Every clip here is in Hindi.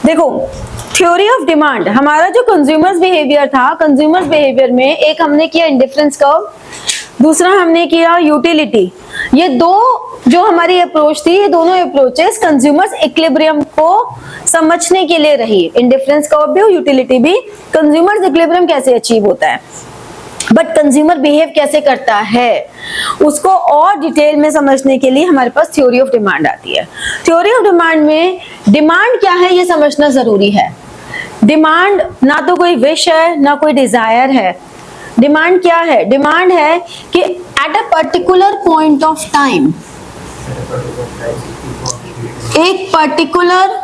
देखो, थ्योरी ऑफ डिमांड, हमारा जो कंज्यूमर्स बिहेवियर था, कंज्यूमर्स बिहेवियर में एक हमने किया इंडिफरेंस कर्व, दूसरा हमने किया यूटिलिटी। ये दो जो हमारी अप्रोच थी, ये दोनों अप्रोचेस कंज्यूमर्स इक्विलिब्रियम को समझने के लिए रही। इंडिफरेंस कर्व भी और यूटिलिटी भी, कंज्यूमर्स इक्विलिब्रियम कैसे अचीव होता है, बट कंज्यूमर बिहेव कैसे करता है, उसको और डिटेल में समझने के लिए हमारे पास थ्योरी ऑफ डिमांड आती है। थ्योरी ऑफ डिमांड में डिमांड क्या है ये समझना जरूरी है। डिमांड ना तो कोई विश है ना कोई डिजायर है। डिमांड क्या है? डिमांड है कि at a particular point of time, एक पर्टिकुलर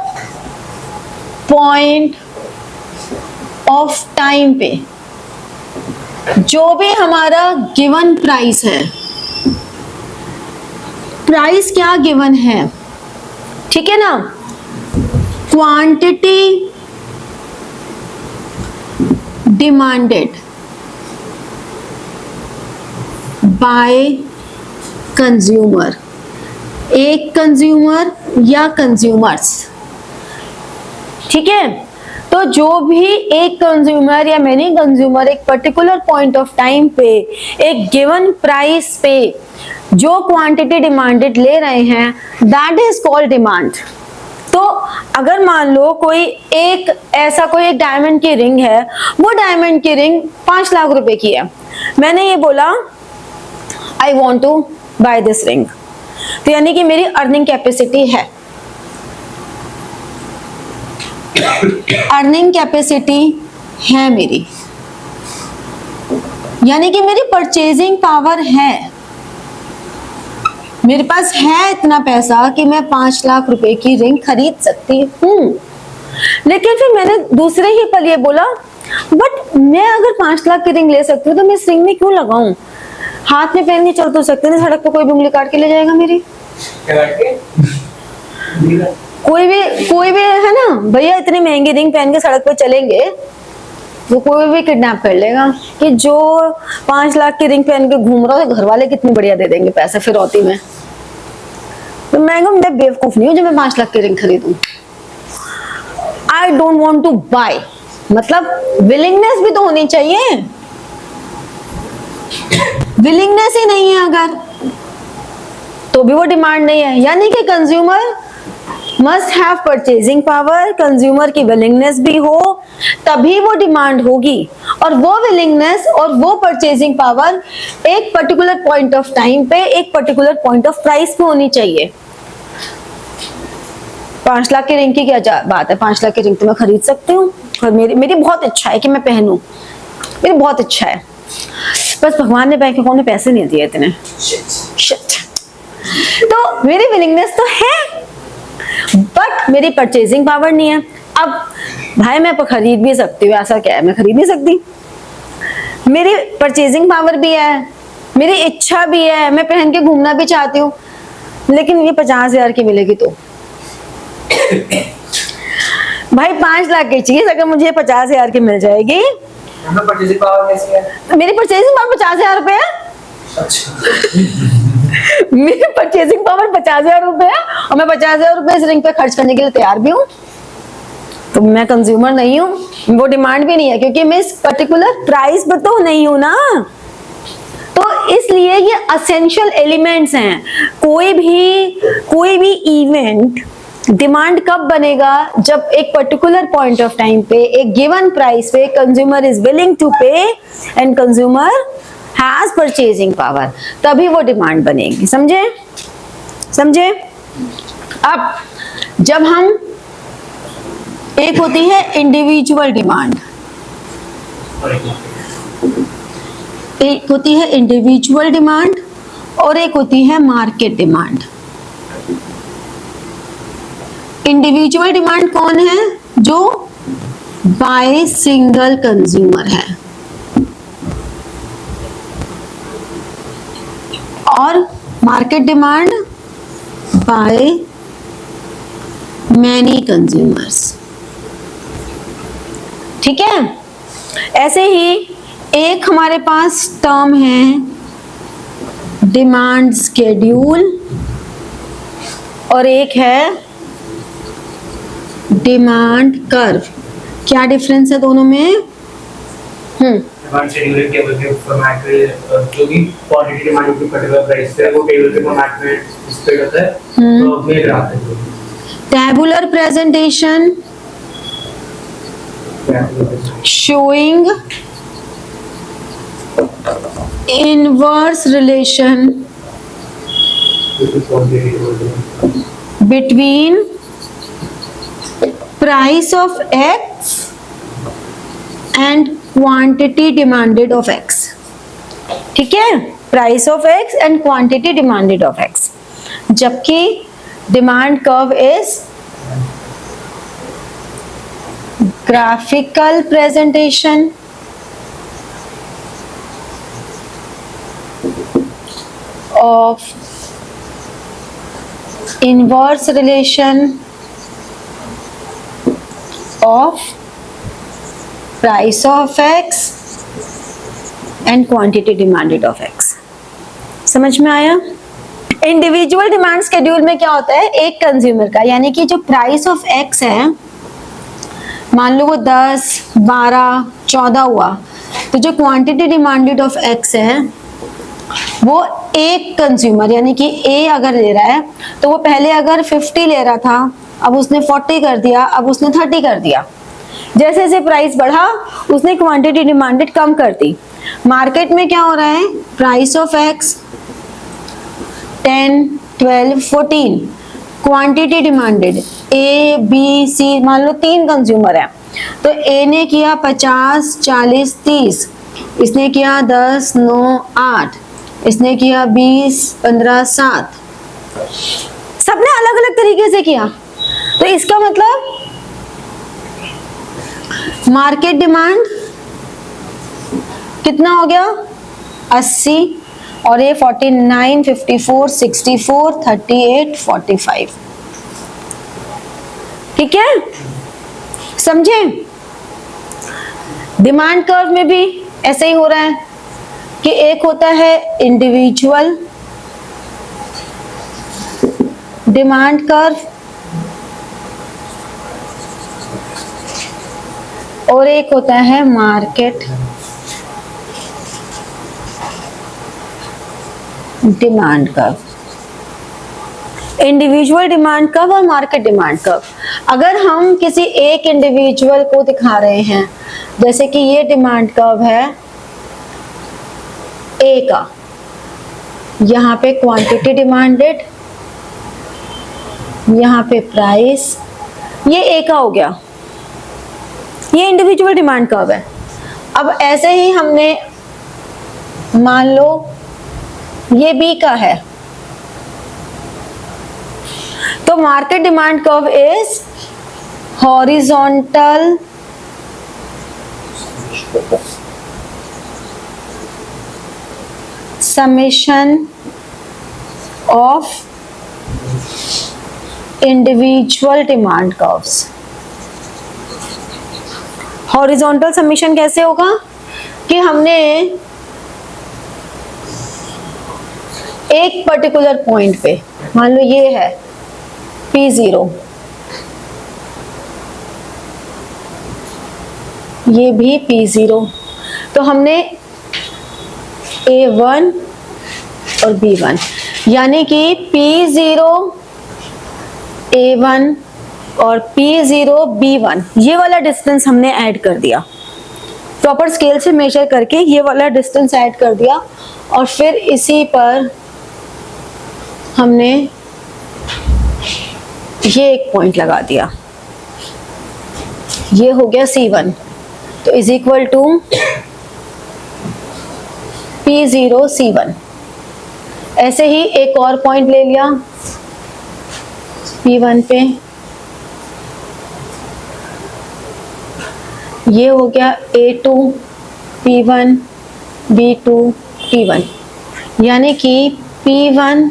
पॉइंट ऑफ टाइम पे जो भी हमारा गिवन प्राइस है, प्राइस क्या गिवन है, ठीक है ना, क्वांटिटी डिमांडेड बाय कंज्यूमर, एक कंज्यूमर या कंज्यूमर्स, ठीक है। तो जो भी एक कंज्यूमर या मेनी कंज्यूमर एक पर्टिकुलर पॉइंट ऑफ टाइम पे एक गिवन प्राइस पे जो क्वांटिटी डिमांडेड ले रहे हैं, दैट इज कॉल्ड डिमांड। तो अगर मान लो कोई एक ऐसा कोई एक डायमंड की रिंग है, वो डायमंड की रिंग 5 लाख रुपए की है, मैंने ये बोला I want to buy this ring, तो यानी कि मेरी अर्निंग कैपेसिटी है, अर्निंग कैपेसिटी है मेरी, यानी कि मेरी परचेजिंग पावर है, मेरे पास है इतना पैसा कि मैं 5 लाख रुपए की रिंग खरीद सकती हूँ। लेकिन फिर मैंने दूसरे ही पल ये बोला, बट मैं अगर 5 लाख की रिंग ले सकती हूँ तो मैं इस रिंग में क्यों लगाऊं? हाथ में पहन के चल तो सकते हैं, सड़क पर कोई भी उंगली काट के ले जाएगा मेरी, कोई भी है ना भैया, इतनी महंगी रिंग पहन के सड़क पर चलेंगे वो कोई भी किडनैप कर लेगा कि जो 5 लाख की रिंग पहन के घूम रहा है, घर वाले कितनी बढ़िया दे देंगे पैसे फिरौती में। तो मैं बेवकूफ नहीं हूं जो मैं 5 लाख की रिंग खरीदूं। I don't want to buy, मतलब विलिंगनेस भी तो होनी चाहिए, विलिंगनेस ही नहीं है अगर, तो भी वो डिमांड नहीं है। यानी कि consumer must have purchasing power, consumer की विलिंगनेस भी हो तभी वो डिमांड होगी, और वो विलिंगनेस और वो परचेजिंग पावर एक पर्टिकुलर पॉइंट ऑफ टाइम पे एक पर्टिकुलर पॉइंट ऑफ प्राइस पे होनी चाहिए। 5 लाख की रिंग की क्या बात है, 5 लाख की रिंग तो मैं खरीद सकती हूँ, और मेरी बहुत इच्छा है कि मैं पहनूं, मेरी बहुत इच्छा है, बस भगवान ने बैंक अकाउंट में पैसे नहीं दिए इतने, शिट। तो मेरी विलिंगनेस तो है बट मेरी परचेजिंग पावर नहीं है। अब भाई मैं खरीद भी सकती हूँ, ऐसा क्या है, मैं खरीद नहीं सकती, मेरी परचेजिंग पावर भी है, मेरी इच्छा भी है, मैं पहन के घूमना भी चाहती हूँ, लेकिन ये 50,000 की मिलेगी तो भाई 5 लाख की चीज अगर मुझे 50,000 की मिल जाएगी, परचेजिंग पावर कैसी है? मेरी परचेजिंग पावर 50,000 रुपए है। अच्छा मेरी परचेजिंग पावर 50,000 रुपए है और मैं 50,000 रुपए इस रिंग पे खर्च करने के लिए तैयार भी हूँ, तो मैं कंज्यूमर नहीं हूँ, वो डिमांड भी नहीं है, क्योंकि मैं इस पर्टिकुलर प्राइस पर तो नहीं हूँ ना। तो इसलिए ये एसेंशियल एलिमेंट्स हैं। कोई भी इवेंट डिमांड कब बनेगा, जब एक पर्टिकुलर पॉइंट ऑफ टाइम पे एक गिवन प्राइस पे कंज्यूमर इज विलिंग टू पे and consumer has purchasing power, तभी वो डिमांड बनेगी। समझे? अब जब हम, एक होती है इंडिविजुअल डिमांड, एक होती है इंडिविजुअल डिमांड और एक होती है मार्केट डिमांड। इंडिविजुअल डिमांड कौन है? जो बाय सिंगल कंज्यूमर है, और market demand by many consumers, ठीक है। ऐसे ही एक हमारे पास टर्म है डिमांड स्केड्यूल और एक है डिमांड कर्व, क्या डिफरेंस है दोनों में? डिमांड शेड्यूल टेबल के फॉर्मेट में जो भी क्वांटिटी डिमांड की पर्टिकुलर प्राइस है वो टेबल के फॉर्मेट में डिस्प्ले होता है, तो अपने ग्राफ है। Tabular presentation showing inverse relation between price of X and quantity demanded of X. ठीक है, price of X and quantity demanded of X, जबकि demand curve is graphical presentation of inverse relation of price of X and quantity demanded of X. समझ में आया? इंडिविजुअल डिमांड शेड्यूल में क्या होता है, एक कंज्यूमर का, यानी कि जो प्राइस ऑफ X है, मान लो वो 10, 12, 14 हुआ, तो जो क्वांटिटी डिमांडेड ऑफ X है वो एक कंज्यूमर यानी कि A अगर ले रहा है तो वो पहले अगर 50 ले रहा था, अब उसने 40 कर दिया, अब उसने 30 कर दिया। जैसे जैसे प्राइस बढ़ा उसने क्वांटिटी डिमांडेड कम कर दी। मार्केट में क्या हो रहा है, price of X 10, 12, 14, quantity demanded A, B, C, मान लो 3 कंज्यूमर है, तो A ने किया 50, 40, 30, इसने किया 10, 9, 8, इसने किया 20, 15, 7, सबने अलग अलग तरीके से किया। तो इसका मतलब मार्केट डिमांड कितना हो गया, 80, और ये 49, 54, 64, 38, 45। ठीक है, समझे? डिमांड कर्व में भी ऐसे ही हो रहा है कि एक होता है इंडिविजुअल डिमांड कर्व और एक होता है market demand curve. Individual demand curve और मार्केट डिमांड कर्व, अगर हम किसी एक इंडिविजुअल को दिखा रहे हैं, जैसे कि ये डिमांड कर्व है ए का, यहाँ पे क्वांटिटी डिमांडेड, यहाँ पे प्राइस, ये ए का हो गया, ये इंडिविजुअल डिमांड कर्व है। अब ऐसे ही हमने मान लो ये बी का है, तो market demand curve is horizontal summation of individual demand curves. Horizontal summation कैसे होगा कि हमने एक पर्टिकुलर पॉइंट पे, मान लो ये है P0, ये भी P0, तो हमने A1 और B1 यानी कि P0 A1 और P0 B1 ये वाला डिस्टेंस हमने ऐड कर दिया, प्रॉपर स्केल से मेजर करके ये वाला डिस्टेंस ऐड कर दिया, और फिर इसी पर हमने ये एक पॉइंट लगा दिया, ये हो गया C1, तो is equal to P0 C1। ऐसे ही एक और पॉइंट ले लिया P1 पे, ये हो गया A2 P1 B2 P1, यानी कि P1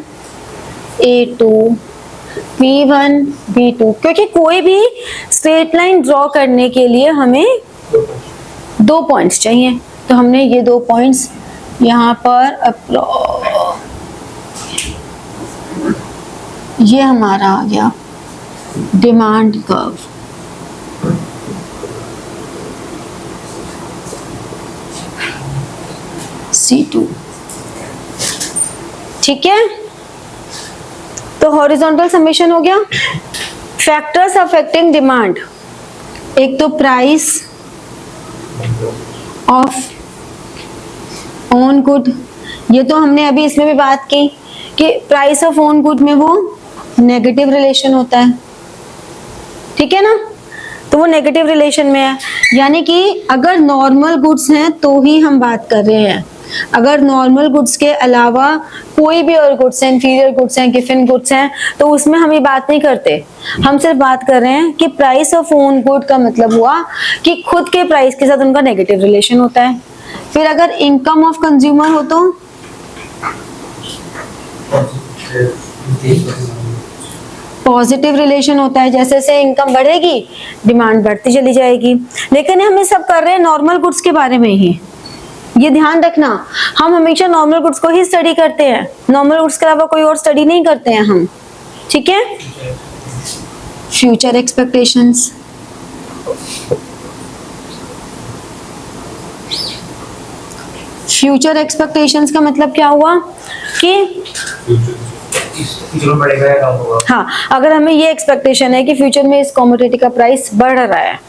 A2 P1 B2, क्योंकि कोई भी स्ट्रेट लाइन ड्रॉ करने के लिए हमें 2 पॉइंट्स चाहिए, तो हमने ये 2 पॉइंट्स यहाँ पर ये हमारा आ गया डिमांड कर्व। C2। ठीक है, तो हॉरिजॉन्टल समेशन हो गया। फैक्टर्स अफेक्टिंग डिमांड, एक तो प्राइस ऑफ ओन गुड, ये तो हमने अभी इसमें भी बात की कि प्राइस ऑफ ओन गुड में वो नेगेटिव रिलेशन होता है, ठीक है ना, तो वो नेगेटिव रिलेशन में है। यानी कि अगर नॉर्मल गुड्स हैं तो ही हम बात कर रहे हैं, अगर नॉर्मल गुड्स के अलावा कोई भी और गुड्स हैं, इंफीरियर गुड्स हैं, गिवन गुड्स हैं, तो उसमें हम ये बात नहीं करते। हम सिर्फ बात कर रहे हैं कि प्राइस ऑफ ओन गुड का मतलब हुआ कि खुद के प्राइस के साथ उनका नेगेटिव रिलेशन होता है। फिर अगर इनकम ऑफ कंज्यूमर हो तो पॉजिटिव रिलेशन होता है, जैसे जैसे इनकम बढ़ेगी डिमांड बढ़ती चली जाएगी। लेकिन हम ये सब कर रहे हैं नॉर्मल गुड्स के बारे में ही, ये ध्यान रखना, हम हमेशा नॉर्मल गुड्स को ही स्टडी करते हैं, नॉर्मल गुड्स के अलावा कोई और स्टडी नहीं करते हैं हम, ठीक है। फ्यूचर एक्सपेक्टेशंस, फ्यूचर एक्सपेक्टेशंस का मतलब क्या हुआ कि बढ़ेगा या कम होगा। हाँ, अगर हमें ये एक्सपेक्टेशन है कि फ्यूचर में इस कमोडिटी का प्राइस बढ़ रहा है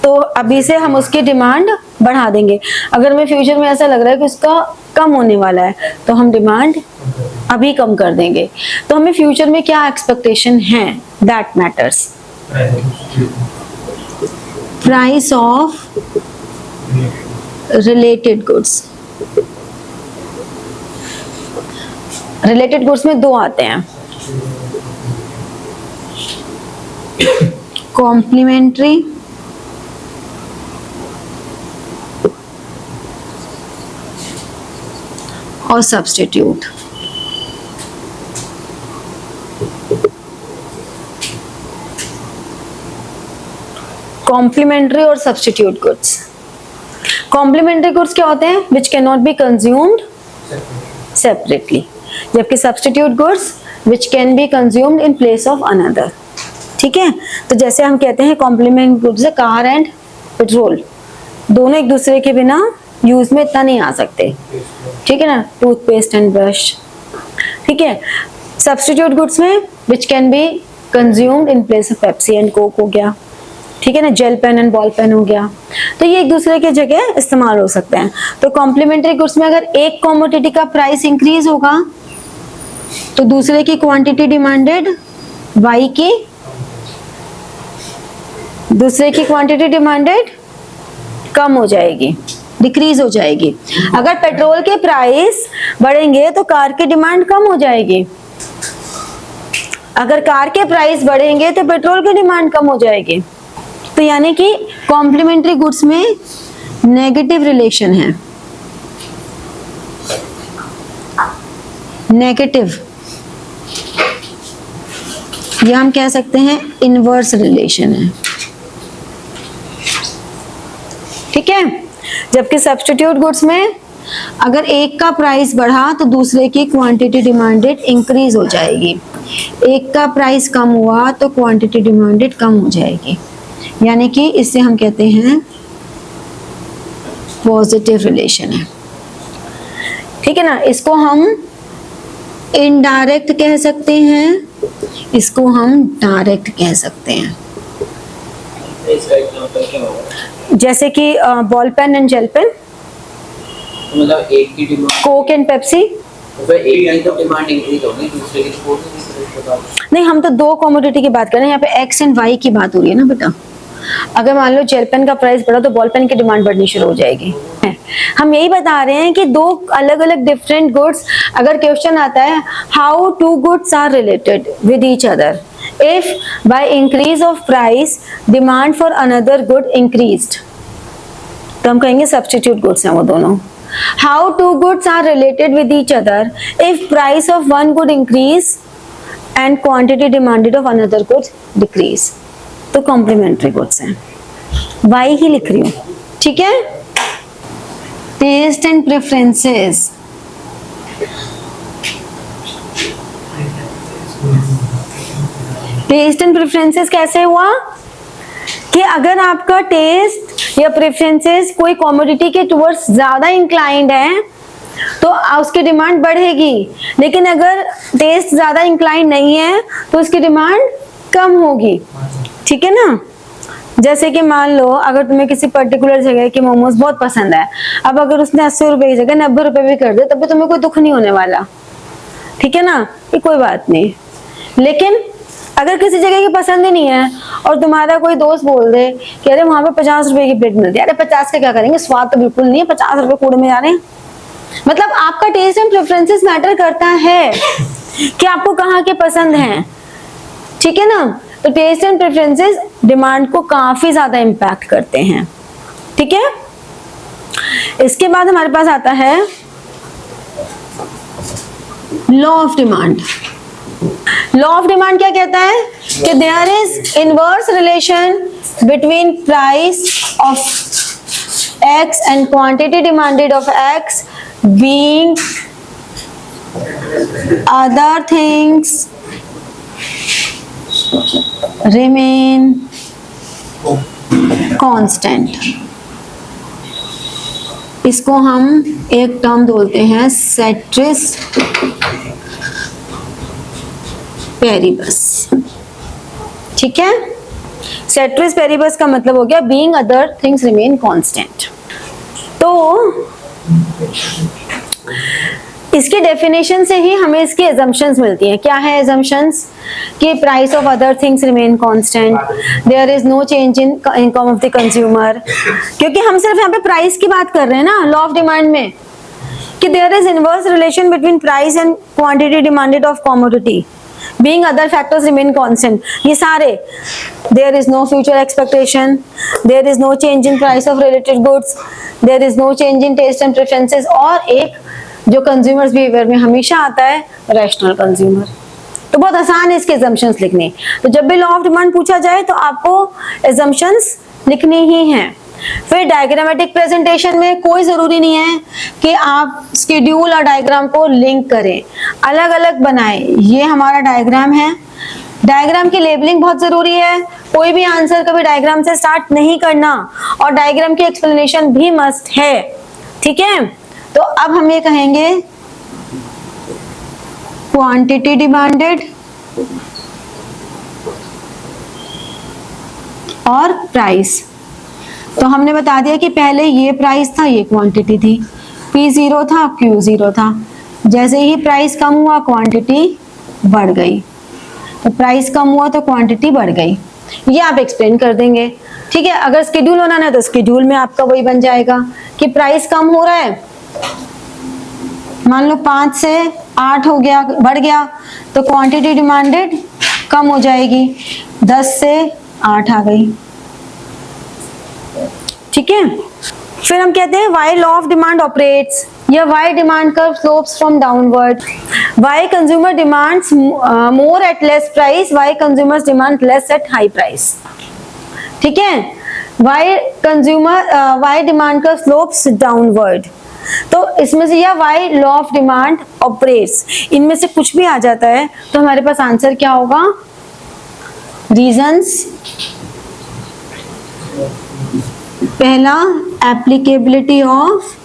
तो अभी से हम उसकी डिमांड बढ़ा देंगे। अगर हमें फ्यूचर में ऐसा लग रहा है कि उसका कम होने वाला है तो हम डिमांड अभी कम कर देंगे। तो हमें फ्यूचर में क्या एक्सपेक्टेशन है, that matters. Price of related goods, related goods में दो आते हैं, कॉम्प्लीमेंट्री और सब्स्टिट्यूट। कॉम्प्लीमेंट्री और सब्स्टिट्यूट गुड्स। कॉम्प्लीमेंट्री गुड्स क्या होते हैं? Which can not be consumed separately, जबकि substitute goods which can be consumed in place of another, ठीक है। तो जैसे हम कहते हैं कॉम्प्लीमेंट गुड्स है कार एंड पेट्रोल, दोनों एक दूसरे के बिना यूज में इतना नहीं आ सकते, ठीक है ना, टूथपेस्ट एंड ब्रश, ठीक है। सब्स्टिट्यूट गुड्स में which can be consumed in place of Pepsi and Coke हो गया, ठीक है ना, gel pen and ball pen हो गया, तो ये एक दूसरे के जगह इस्तेमाल हो सकते हैं। तो कॉम्प्लीमेंट्री गुड्स में अगर एक कमोडिटी का प्राइस इंक्रीज होगा तो दूसरे की क्वांटिटी डिमांडेड वाई की, दूसरे की क्वांटिटी डिमांडेड कम हो जाएगी, डिक्रीज हो जाएगी। अगर पेट्रोल के प्राइस बढ़ेंगे तो कार की डिमांड कम हो जाएगी, अगर कार के प्राइस बढ़ेंगे तो पेट्रोल की डिमांड कम हो जाएगी। तो यानी कि कॉम्प्लीमेंट्री गुड्स में नेगेटिव रिलेशन है, नेगेटिव, या हम कह सकते हैं इनवर्स रिलेशन है, ठीक है। जबकि सब्स्टिट्यूट गुड्स में अगर एक का प्राइस बढ़ा तो दूसरे की क्वांटिटी डिमांडेड इंक्रीज हो जाएगी, एक का प्राइस कम हुआ तो क्वांटिटी डिमांडेड कम हो जाएगी, यानी कि इससे हम कहते हैं पॉजिटिव रिलेशन है, ठीक है ना। इसको हम इनडायरेक्ट कह सकते हैं, इसको हम डायरेक्ट कह सकते हैं। जैसे कि ball pen and gel pen, मतलब एक की डिमांड, कोक एंड पेप्सी, एक की तो डिमांड इंक्रीज होगी, दूसरे की तो नहीं, हम तो दो कमोडिटी की बात कर रहे हैं, यहाँ पे एक्स एंड वाई की बात हो रही है ना बेटा। अगर मान लो जेल पेन का प्राइस बढ़ा तो बॉल पेन की डिमांड बढ़नी शुरू हो जाएगी। हम यही बता रहे हैं कि दो अलग अलग डिफरेंट गुड्स, अगर क्वेश्चन आता है how two goods are related with each other, if by increase of price demand for another good increased, तो हम कहेंगे substitute goods हैं वो दोनों। How two goods are related with each other if price of one good increase and quantity demanded of another good decrease, तो complementary goods हैं। Y ही लिख रही हूँ, ठीक है। Taste and preferences, taste and preferences कैसे हुआ कि अगर आपका टेस्ट या प्रेफरेंसेस कोई कमोडिटी के टुवर्ड्स ज्यादा इंक्लाइंड है तो उसकी डिमांड बढ़ेगी, लेकिन अगर टेस्ट ज्यादा इंक्लाइंड नहीं है तो उसकी डिमांड कम होगी। ठीक है ना। जैसे कि मान लो अगर तुम्हें किसी पर्टिकुलर जगह के मोमोज बहुत पसंद है, अब अगर उसने 80 रुपए की जगह 90 रुपए भी कर दे तब भी तुम्हें कोई दुख नहीं होने वाला। ठीक है ना, ये कोई बात नहीं। लेकिन अगर किसी जगह की पसंद ही नहीं है और तुम्हारा कोई दोस्त बोल दे कि अरे वहां पे 50 रुपए की प्लेट मिलती है, अरे 50 का क्या करेंगे, स्वाद तो बिल्कुल नहीं है, 50 रुपए कूड़े में जा रहे हैं। मतलब आपका टेस्ट एंड प्रेफरेंसेस मैटर करता है कि आपको कहाँ के पसंद है। ठीक है ना। तो टेस्ट एंड प्रेफरेंसेस डिमांड को काफी ज्यादा इम्पैक्ट करते हैं। ठीक है। इसके बाद हमारे पास आता है law of demand. Law of demand क्या कहता है कि there is inverse relation between price of x and quantity demanded of x being other things remain constant। इसको हम एक टर्म बोलते हैं सेट्रिस पेरिबस। ठीक है। सेट्रिस पेरिबस का मतलब हो गया being other things remain constant. तो इसके डेफिनेशन से ही हमें इसकी एजम्पशंस मिलती हैं। क्या है एजम्पशंस? कि price of other things remain constant, there is no change in income of the consumer. क्योंकि हम सिर्फ यहाँ पे प्राइस की बात कर रहे हैं ना लॉ ऑफ डिमांड में, कि there is inverse relation between price and quantity demanded of commodity being other factors remain constant। ये सारे there is no future expectation, there is no change in price of related goods, there is no change in taste and preferences, और एक जो consumers behavior में हमेशा आता है rational consumer। तो बहुत आसान है इसके assumptions लिखने। तो जब भी law of demand पूछा जाए तो आपको assumptions लिखनी ही हैं। फिर डायग्रामेटिक प्रेजेंटेशन में कोई जरूरी नहीं है कि आप स्केड्यूल और डायग्राम को लिंक करें, अलग अलग बनाएं। ये हमारा डायग्राम है, डायग्राम की लेबलिंग बहुत जरूरी है। कोई भी आंसर कभी डायग्राम से स्टार्ट नहीं करना, और डायग्राम की एक्सप्लेनेशन भी मस्ट है। ठीक है। तो अब हम ये कहेंगे क्वांटिटी डिमांडेड और प्राइस। तो हमने बता दिया कि पहले ये प्राइस था, ये क्वांटिटी थी, P0 था, Q0 था। जैसे ही प्राइस कम हुआ क्वांटिटी बढ़ गई, तो प्राइस कम हुआ तो क्वांटिटी बढ़ गई। ये आप एक्सप्लेन कर देंगे। ठीक है। अगर स्केड्यूल बनाना है तो स्केड्यूल में आपका वही बन जाएगा कि प्राइस कम हो रहा है, मान लो 5 से 8 हो गया, बढ़ गया, तो क्वांटिटी डिमांडेड कम हो जाएगी, 10 से 8 आ गई। ठीक है। फिर हम कहते हैं why law of demand operates, या why demand curve slopes from downward, why consumer demands more at less price, why consumers demand less at high price। ठीक है। why demand curve slopes downward। तो इसमें से या why law of demand operates, इनमें से कुछ भी आ जाता है तो हमारे पास आंसर क्या होगा? रीजंस। पहला applicability of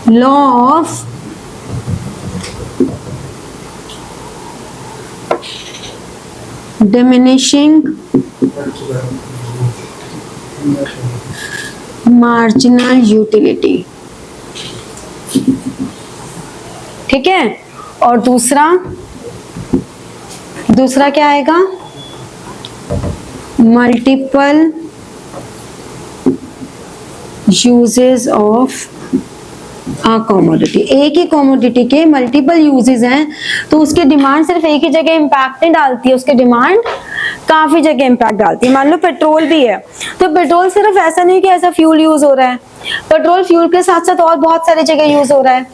law of diminishing marginal utility. ठीक है। और दूसरा क्या आएगा? Multiple uses of a commodity. एक ही कमोडिटी के मल्टीपल यूजेस हैं तो उसकी डिमांड सिर्फ एक ही जगह इम्पैक्ट नहीं डालती है, उसकी डिमांड काफी जगह इम्पैक्ट डालती है। मान लो पेट्रोल भी है, तो पेट्रोल सिर्फ ऐसा नहीं कि ऐसा फ्यूल यूज हो रहा है, पेट्रोल फ्यूल के साथ साथ और बहुत सारी जगह यूज हो रहा है।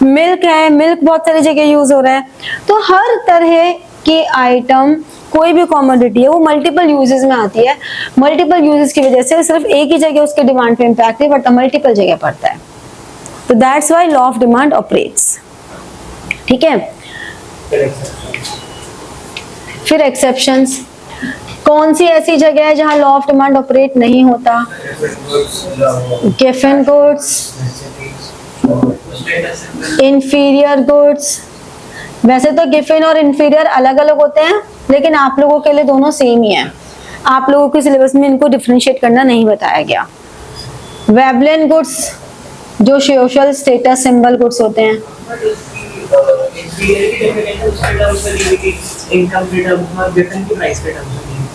मिल्क है, मिल्क बहुत सारी जगह यूज हो रहा है। तो हर तरह के आइटम, कोई भी कमोडिटी है, वो मल्टीपल यूजेस में आती है। मल्टीपल यूजेस की वजह से सिर्फ एक ही जगह उसके डिमांड पे इम्पैक्ट नहीं पड़ता, मल्टीपल जगह पड़ता है। तो that's why law of demand operates. ठीक है। फिर एक्सेप्शंस। कौन सी ऐसी जगह है जहां लॉ ऑफ डिमांड ऑपरेट नहीं होता? Given goods, inferior goods. वैसे तो गिवन और इंफीरियर अलग अलग होते हैं, लेकिन आप लोगों के लिए दोनों सेम ही है। आप लोगों के सिलेबस में इनको डिफरेंशिएट करना नहीं बताया गया। वेबलेन गुड्स जो सोशल स्टेटस सिंबल गुड्स होते हैं।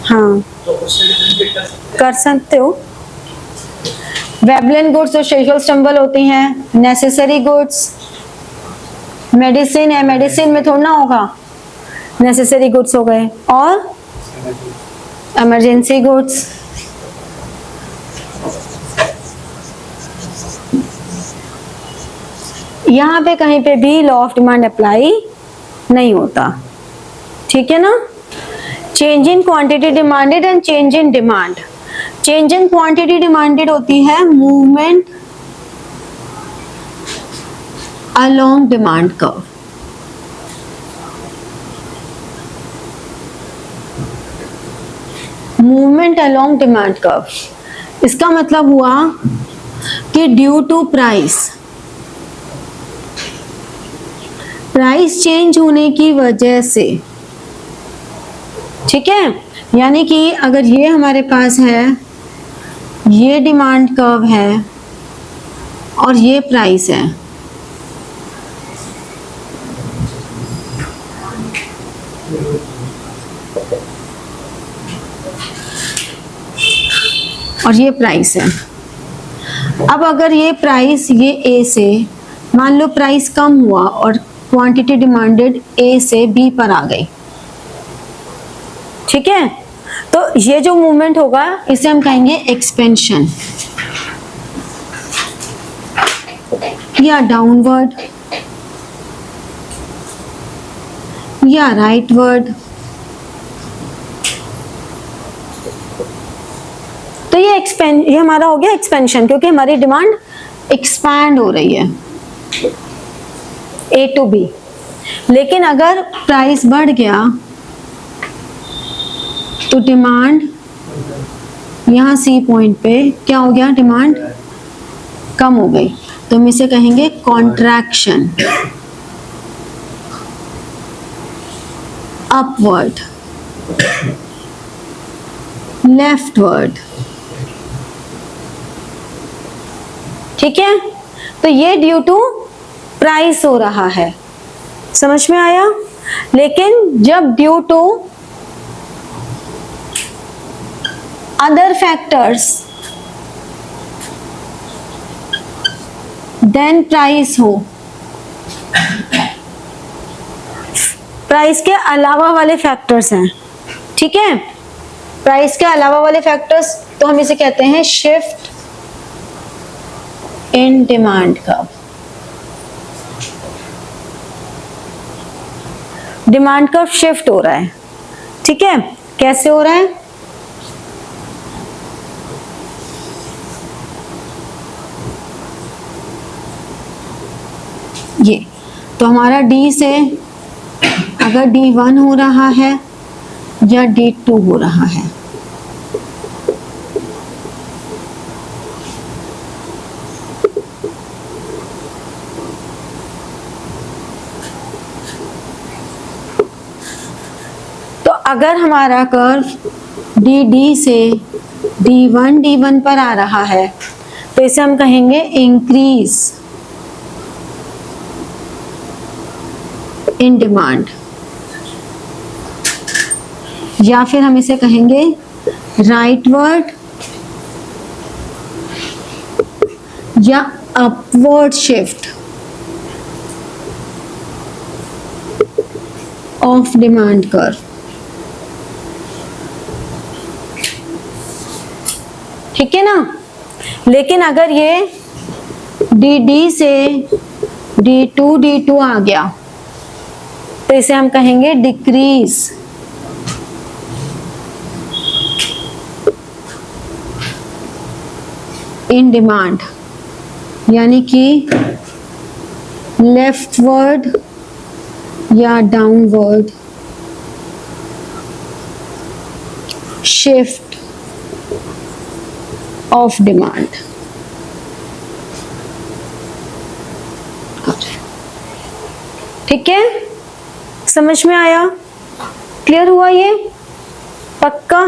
हाँ, कर सकते हो। वेबलेन गुड्स जो सोशल सिंबल होती हैं। नेसेसरी गुड्स, मेडिसिन है, मेडिसिन में थोड़ा ना होगा, नेसेसरी गुड्स हो गए। और इमरजेंसी गुड्स। यहाँ पे कहीं पे भी लॉ ऑफ डिमांड अप्लाई नहीं होता, ठीक है ना। Change in quantity demanded and change in demand. Change in quantity demanded होती है movement along demand curve. Movement along demand curve, इसका मतलब हुआ कि ड्यू टू प्राइस चेंज होने की वजह से, ठीक है। यानी कि अगर ये हमारे पास है, ये डिमांड कर्व है और ये प्राइस है, और ये प्राइस है। अब अगर ये प्राइस ये ए से, मान लो प्राइस कम हुआ और क्वांटिटी डिमांडेड ए से बी पर आ गई, ठीक है। तो ये जो मूवमेंट होगा इसे हम कहेंगे एक्सपेंशन, या डाउनवर्ड या राइटवर्ड। तो ये हमारा हो गया एक्सपेंशन, क्योंकि हमारी डिमांड एक्सपैंड हो रही है ए टू बी। लेकिन अगर प्राइस बढ़ गया तो डिमांड यहां सी पॉइंट पे क्या हो गया, डिमांड कम हो गई, तो हम इसे कहेंगे कॉन्ट्रैक्शन, अपवर्ड, लेफ्टवर्ड, ठीक है। तो ये ड्यू टू प्राइस हो रहा है, समझ में आया। लेकिन जब due to other factors then price हो, प्राइस के अलावा वाले फैक्टर्स हैं, ठीक है। प्राइस के अलावा वाले फैक्टर्स, तो हम इसे कहते हैं shift in demand curve. Demand curve shift हो रहा है, ठीक है। कैसे हो रहा है, ये तो हमारा डी से अगर D1 हो रहा है या D2 हो रहा है, तो अगर हमारा कर्व DD से D1 पर आ रहा है तो इसे हम कहेंगे इंक्रीज इन डिमांड, या फिर हम इसे कहेंगे राइटवर्ड या upward shift of demand curve, ठीक है ना। लेकिन अगर ये DD से D2 आ गया तो इसे हम कहेंगे डिक्रीज इन डिमांड, यानी कि लेफ्टवर्ड या डाउनवर्ड शिफ्ट ऑफ डिमांड। ठीक है, समझ में आया? क्लियर हुआ ये? पक्का?